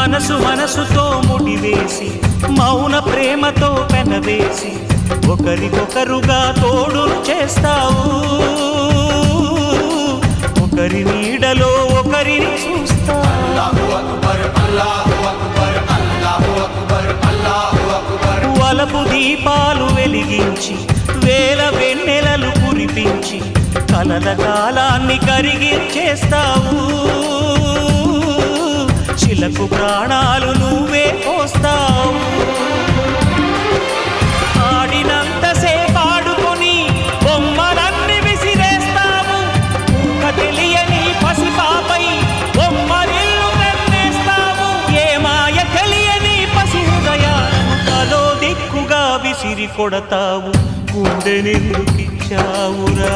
మనసు మనసుతో ముడివేసి మౌన ప్రేమతో పెనవేసి ఒకరికొకరుగా తోడును చేస్తావు ఒకరి నీడలో ఒకరిని చూస్తావు వలపు దీపాలు వెలిగించి వేల వెన్నెలలు కురిపించి కలల కాలాన్ని కరిగించేస్తావు శిలకు ప్రాణాలు నువ్వే పోస్తావు ఆడినంతసేపు ఆడుకొని బొమ్మలన్నీ విసిరేస్తావు ఊహ తెలియని పసిపాపై బొమ్మరిల్లు వెన్నేస్తావు ఏ మాయ తెలియని పసి హృదయాలను తలో దిక్కుగా విసిరి కొడతావు గుండెనెందుకిచ్చావురా